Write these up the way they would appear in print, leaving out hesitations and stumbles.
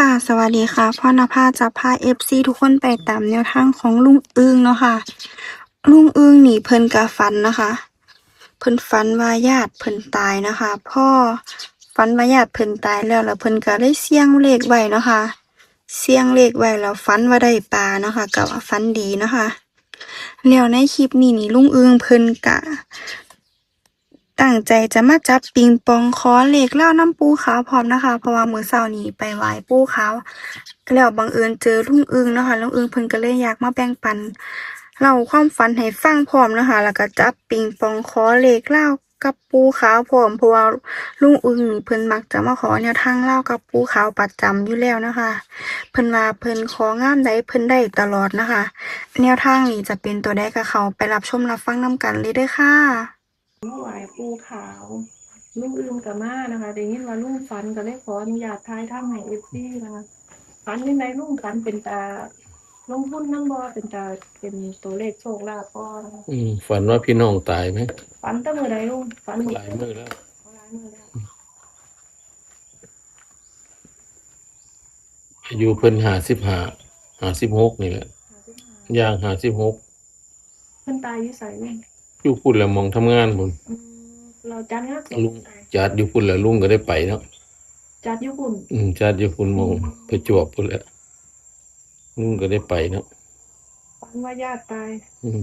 ค่ะสวัสดีค่ะพ่อนภาจะพาFC ทุกคนไปตามแนวทางของลุงอึ้งเนาะค่ะลุงอึ้งนี่เพิ่นก็ฝันนะคะเพิ่นฝันว่าญาติเพิ่นตายนะคะพ่อฝันว่าญาติเพิ่นตายแล้วเพิ่นก็เลยเสี่ยงเลขไว้เนาะค่ะเสี่ยงเลขไว้แล้วฝันว่าได้ปลาเนาะค่ะก็ว่าฝันดีเนาะค่ะแล้วในคลิปนี้นี่ลุงอึ้งเพิ่นก็ตั้งใจจะมาจับปิงปองขอเลขเล่านำปู่ขาวพร้อมนะคะเพราะว่ามื้อเช้านี้ไปไหว้ปู่ขาวแล้วบังเอิญเจอลุงอึ้งเนาะค่ะลุงอึ้งเพิ่นก็เลยอยากมาแบ่งปันเล่าความฝันให้ฟังพร้อมเนาะค่ะแล้วก็จับปิงปองขอเลขเล่ากับปู่ขาวพร้อมเพราะว่าลุงอึ้งนี่เพิ่นมักจะมาขอแนวทางเล่ากับปู่ขาวประจำอยู่แล้วนะคะเพิ่นว่าเพิ่นของามใดเพิ่นได้ตลอดนะคะแนวทางนี้จะเป็นตัวใดก็เข้าไปรับชมรับฟังนำกันเลยเด้อค่ะเมื่อวายปูขาวลุงอึมกับมานะคะได้ยินว่าลุงฝันก็เลยขออนุญาตทายถ้ำให้FCนะคะฝันยังไงลุงฝันเป็นตาลงทุนน้ำบ่เป็นตาเป็นตัวเลขโชคลาภบ่นะคะฝันว่าพี่น้องตายไหมฝันตั้งมื้อใดลุงฝันหลายมื้อแล้วหลายมื้อแล้วอายุเพิ่น55 56นี่แหละ55ย่าง56เพิ่นตายอยู่ไสลุงอยู่พุ่นแล้วหม้องทำงานพุ่นอืเราจัดงานศพลุงตายจัดอยู่พุ่นแล้วลุงก็ได้ไปเนาะจัดอยู่พุ่นจัดอยู่พุ่นหม้องประจวบพุ่นแหละลุงก็ได้ไปเนาะฝันว่าญาติตาย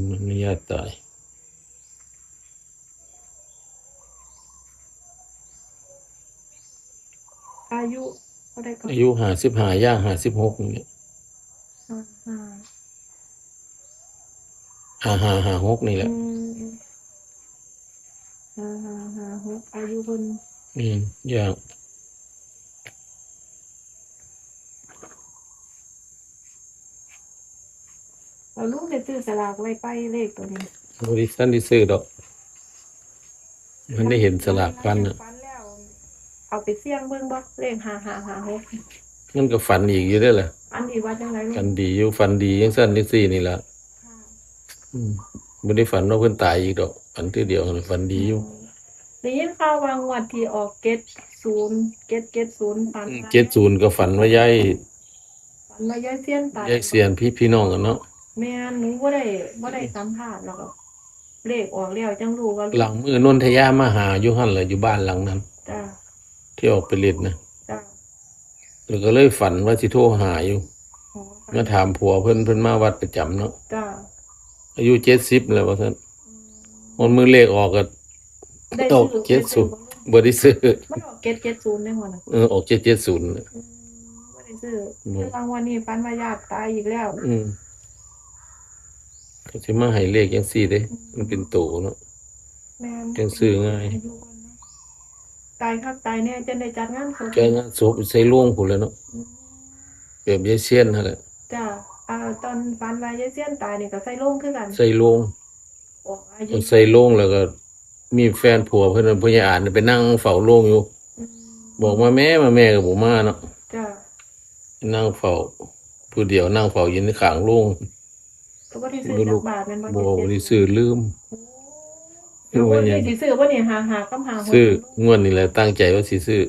มันมีญาติตายอายุเท่าใดก็อายุ55ย่าง56นี่5556นี่แหอืละม5556อายุเพิ่นย่างเราลุงได้ซื้อสลากไว้ไปเลขตัวนี้ บ่ได้ทันได้ซื้อดอกมันได้เห็นสลากพันน่ะฝันแล้วเอาไปเสี่ยงเบิ่งบ่เลข5556มันก็ฝันอีกอยู่เด้อล่ะอันนี้ว่าจังไดลูฝักนดีอยู่ฝันดีจังซั่นจังซี่นี่ล่ะบ่ได้ฝันว่าเพิ่นตายอีกดอกฝันเทื่อเดียวนั่นฝันดีอยู่ได้ยินข่าวว่างวดที่ออก70ฝันว่า70ก็ฝันว่ายาย ฝันว่ายายเซียนตายแยกเสียนพี่น้องกันเนาะแม่นหนูบ่ได้สัมภาษณ์แล้วก็เลขออกแล้วจังรู้ว่าหลังมือนนทยามาหาอยู่หั่นแหละอยู่บ้านหลังนั้นจ้าที่ออกไปเล่นนะจ้าแล้วก็เลยฝันว่าสิโทรหาอยู่อ๋อมาถามผัวเพิ่นมาวัดประจำเนาะจ้าอายุ70แล้วว่าซั่นมันมือเลขออกก็ได้ออกซื้อ70บ่ได้ซื้อมันออก770ได้หัวน่ะออก770บ่ได้ซื้อแต่บางวันนี้ฝันว่าญาติตายอีกแล้วก็สิมาให้เลขจังซี่เด้มันเป็นโตเนาะแม่นจังซื้อง่ายอายุเพิ่นเนาะตายคักตายแน่จนได้จัดงานศพแกงานศพใส่โรงพุ่นแหล้วเนาะแบบยายเซียนนั่นแหละจ้าตอนฝันว่ายายเซียนตายนี่ก็ใส่โรงคือกันใส่โรง ออกอายุใส่โล่งแล้วก็มีแฟนผัวเพิ่นผู้ใหญ่อ่านไปนั่งเฝ้าโล่งอยู่บอกมาแม่ก็บ่มาเนาะจ้านั่งเฝ้าผู้เดียวนั่งเฝ้าอยู่ในข้างโล่งก็บ่ได้ซื้อจักบาทแม่นบ่บ่ได้ซื้อลืมว่านี่สิซื้อบ่นี่หากับหาซื้องวดนี้แหละตั้งใจว่าสิซื้อ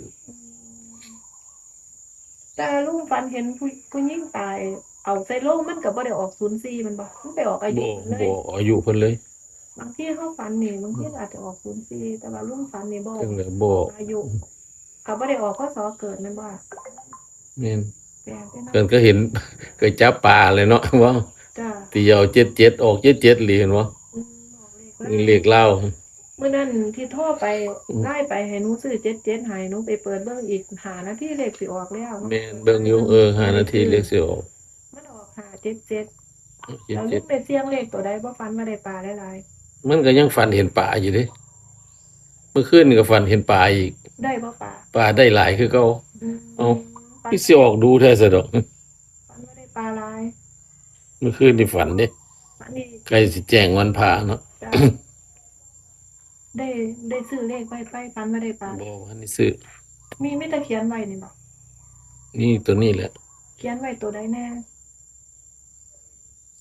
แต่ลุงฝันเห็นผู้หญิงตายเอาใส่โรงมันก็บ่ได้ออก04มันบ่มันไปออกอายุเลยบ่อายุเพิ่นเลยบางทีเฮาฝันนี่บางทีอาจจะออก04แต่ว่าลุงฝันนี่บ่อายุก็บ่ได้ออกพศเกิดแม่นบ่แม่นแปลกเด้เพิ่นเนาะก็เห็นเคยจับปลาเลยเนาะว่าจ้าที่เอา77ออก77เลยเห็นบ่ออกเลขลาวมื้อนั้นที่โทรไปไล่ไปให้หนูซื้อ77ให้หนูไปเปิดเบิ่งอีก5นาทีเลขสิออกแล้วแม่นเบิ่งอยู่5นาทีเลขสิออกมันออก577แล้วลูกไปเสี่ยงเลขตัวใดบ่ฝันว่าได้ปลาหลายๆมันก็ยังฝันเห็นปลาอยู่เด้เมื่อคืนนี่ก็ฝันเห็นปลาอีกได้บ่ปลาได้หลายคือเก่าเอ้าพี่สิออกดูแท้ซะดอกฝันว่าได้ปลาหลายเมื่อคืนนี่ฝันเด้ฝันดีใกล้สิแจ้งวันพระเนาะได้ซื้อเลขไว้ไปฝันว่าได้ปลาบ่ทันได้ซื้อมีแต่เขียนไว้นี่บ่นี่ตัวนี้แหละเขียนไว้ตัวใดแน่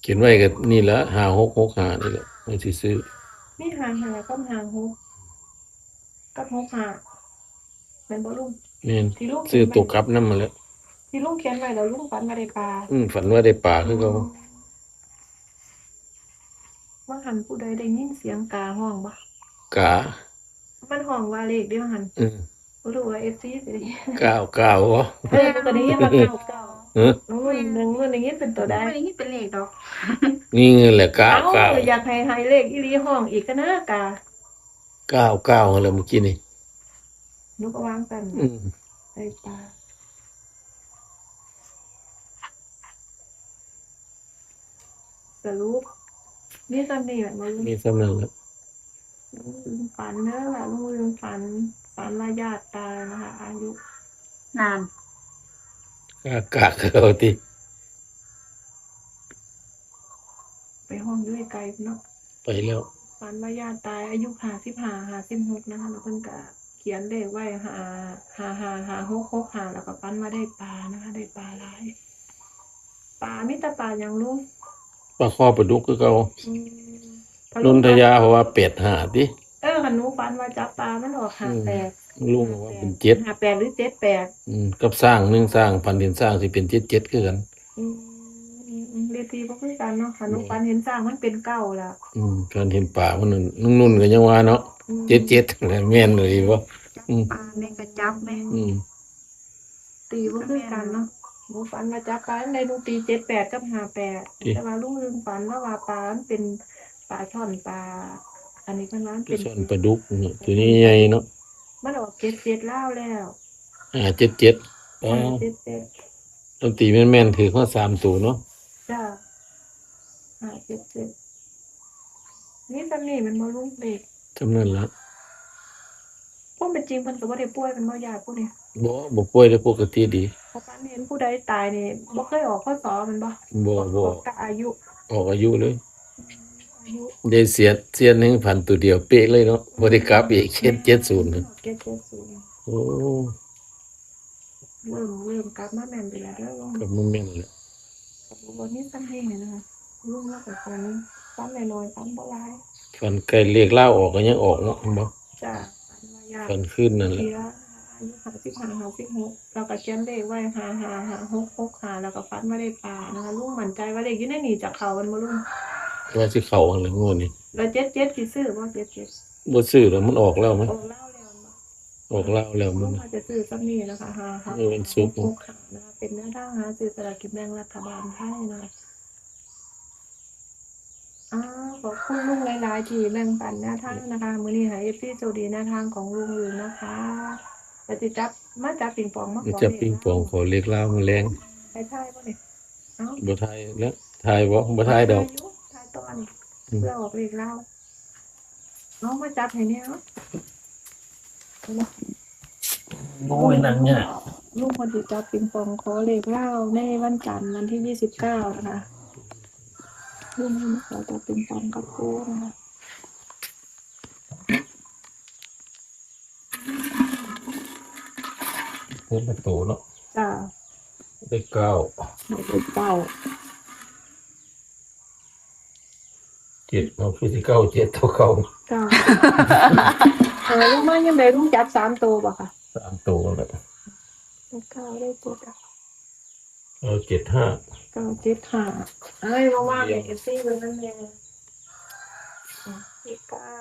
เขียนไว้ก็นี่แหละ5665นี่แหละไม่สิซื้อมี55กับ56กับ65แม่นบ่ลุงแม่นที่ลุงซื้อตัวกลับนำมาแล้ว ที่ลุงเขียนไว้แล้วลุงฝันมาได้ปลา ฝันว่าได้ปลาคือเขา ว่าหันผู้ใดได้ยินเสียงกาห้องบ่ กา มันห้องว่าเลขเดียวหัน อืม บ่รู้ว่า FC สิได้ยิน 9 9วะ มันก็ได้ยินว่าเก้าเก้า เออ น้องนุ่นน้องนุ่นได้ยินเป็นตัวใด ไม่ได้ยินเป็นเลขดอก นี่เงินแหละ เอ้า 9 อยากให้เลขอีหลีห้องอีกก็นะกา 9 9อะไรเมื่อกี้นี่ หนูก็วางกัน อืม ได้ปลาสรุปนี่ตำนี่แบบมัน มีสำนักแล้ว ลุงฝันเนอะล่ะลุงฝันว่าญาติตายนะคะ อายุ นาน กาเขาที่ ไปห้องด้วยไกลเนาะ ไปแล้ว ฝันว่าญาติตายอายุ55 56นะคะแล้วเพิ่นก็เขียนเลขไว้5 แล้วก็ฝันว่าได้ปลานะคะ ได้ปลาหลายปลามีแต่ปลาอย่างลุง ปลาคอปลาดุกคือเขา อืม นนทยาเพราะว่าเป็ดหาดิ คันหนูฝันว่าจับปลามันออก58 ลุงบอกว่าเป็นเจ็ด 58หรือ78กับสร้างหนึ่งสร้างพันเห็นสร้างสิเป็น7คือกัน อืมเรียตีบ่คือกันเนาะค่ะหนูฝันเห็นสร้างมันเป็นเก้าแล้ว การเห็นป่ามันนั่นนุ่นๆก็ยังว่าเนาะ อืม 7แม่นเลยบ่ ปลาแม่กระจับแม่ อืม ตีบ่คือกันเนาะหนูฝันว่าจับปลาในหนูตี78กับ58แต่ว่าลุงลืมฝันว่าปลามันเป็นปลาช่อนปลาอันนี้เพิ่นว่ามัน ปลา เป็น ช่อนปลาดุกนี่ตัวนี้ใหญ่เนาะ มันออก77แล้วแล้ว 77อ๋อ 77 ดนตรีแม่นๆถือว่า3ตัวเนาะ จ้า77นี่ตำนี่มันบ่ลุงเด็ก จำนั้นละ พวกเป็นจริงเพิ่นก็บ่ได้ป่วยเป็นบ่ยาพวกนี้ บ่ป่วยได้ปกติดี เพราะการเห็นผู้ใดตายนี่บ่เคยออกพศมันบ่ บ่ กับอายุ ออกอายุเลย อายุ ได้เสียน1,000ตัวเดียวเป๊ะเลยเนาะบ่ได้กลับอีก70นะ เก็บศูนย์ โอ้ เริ่มกลับมาแม่นไปแล้วเด้อลุง ก็มันแม่นแหละ วันนี้ซ้ำให้เนี่ยนะคะลุงว่าแต่ฝันซ้ำน้อยๆซ้ำบ่หลาย ฝันใกล้เลขล่าวออกก็ยังออกเนาะบ่ จ้ะฝันว่ายาก ฝันขึ้นนั่นแหละ เสียอายุ55 56เราก็เขียนเลขไว้55 56 65แล้วก็ฝันว่าได้ปลานะคะลุงมั่นใจว่าเลขอยู่ในนี่จากเขามันบ่ลุง ว่าสิเข้าหั่นแหละงวดนี้ แล้ว77สิซื้อบ่77 บ่ซื้อแล้วมันออกแล้วมั้ย โอ้เล่าแล้วเนาะ ออกแล้วแล้ว ลุ มัน งอาจจะซื้อซ้ำนี่นะคะ5 เออวันศุกร์ 65นะคะเป็นแนวทางหาซื้อสลากกินแบ่งรัฐบาลไทยนะคะขอบคุณลุงหลายๆที่แบ่งปันแนวทางนะคะมื้อนี้ให้ FC โชคดีแนวทางของลุงอื่นนะคะจะสิจับมาจับปิงปองมา มัน ขอ จะ เลข ปิงปองขอเลขล่าวมาแรง ไปถ่ายบ่นี่เอ้า บ่ทายแล้วทายบ่ทายดอก ถ่ายตอนเพื่อออกเลขแล้วเอามาจับให้เนี่ยเนาะ โอ้ยหนังเนี่ย ลุงคนที่จับปิงปองขอเลขเล่าในวันจันทร์วันที่29นะคะลุงขอจับปิงปองกับปูนะคะ เพิ่นประตูเนาะ จ้า ได้เก้า หมายเลขเก้า 7เอาคือสิเก้า7เท่าเก่า จ้าลุงมายังไงลุงจับ3ตัวป่ะค่ะ 3ตัวแล้ว เลขเก้าได้ตัวจ้ะ เอา75 975เอ้ยว่างๆเนี่ยเอฟซีเลยนั่นเองเลขเก้า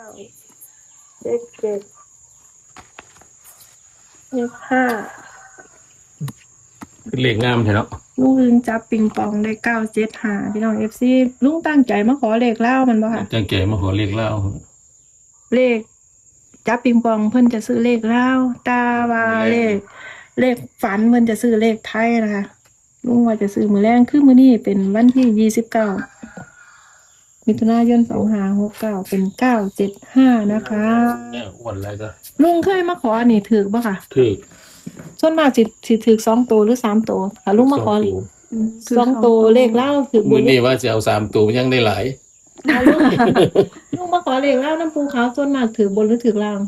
เลข7เลข5 คือเลขงามใช่เนาะ ลุงลืมจับปิงปองได้975พี่น้องเอฟซีลุงตั้งใจมาขอเลขเล่ามันบ่ค่ะ จังใจมาขอเลขล่าว เลขจับปิงปองเพิ่นจะซื้อเลขเล่าตาว่าเลขฝันเพิ่นจะซื้อเลขไทยนะคะลุงว่าจะซื้อมื้อแรงคือมื้อนี้เป็นวันที่29มิถุนายน2569เป็น975นะคะ เนี่ยอ้วนแล้วก็ ลุงเคยมาขออันนี้ถูกบ่ค่ะ ถูก ส่วนมากสิถูก2ตัวหรือ3ตัวค่ะลุงมาขอสองตัวเลขเล่าถูกบ มื้อน นี้ว่าสิเอา3ตัวยังได้หลาย เอาลุงมาขอเลขเล่าน้ำปูขาวส่วนมากถูกบนหรือถูกล่าง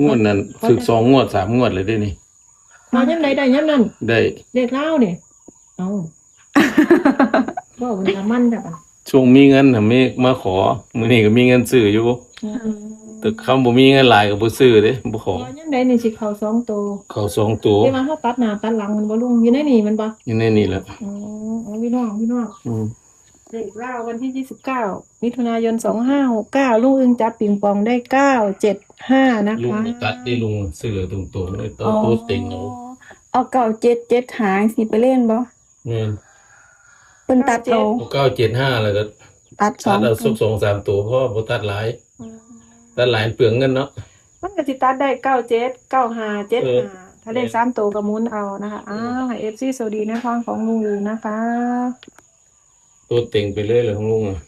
งวดนั้นถึก2งวด3งวดเลยเด้นี่ มายามใดได้ยามนั้น ได้ เลขเล่าเนี่ยเอาว่ามันจะมั่นแบบ ช่วงมีเงินน่ะมีมาขอมื้อนี้ก็มีเงินซื้ออยู่ อืม แต่คำบ่มีเงินหลายก็บ่ซื้อเด้บ่ขอ ยังไดนี่สิเข้า2ตัว เขาสองตัว ที่มาเขาตัดหน้าตัดหลังมันบ่ลุงอยู่ในนี่มันบ่ อยู่ในนี่แหละ อ๋อพี่น้อง อืม เลขราววันที่29มิถุนายน2569ลุงอึงจับปิงปองได้975นะ ลุง คะ บ่ตัดได้ลุงซื้อตรงๆเลยตัวโตเต็งเอา เอาเก่า7หางสิไปเล่นบ่ แม่น เพิ่นตัดเอา เอา975แล้วก็ ตัดส ตั อ ด ง เอาสัก2-3ตัวเพราะว่าบ่ตัดหลายตัดหลายเปลืองเงินเนาะ มันก็สิตัดได้97 95 เออ 75ถ้าเลข3ตัวก็หมุนเอานะคะอ้าวให้ FC สวัสดีในทางของลุงอึงนะคะ ตัวเต็งไปเลยของลุงอ่ะ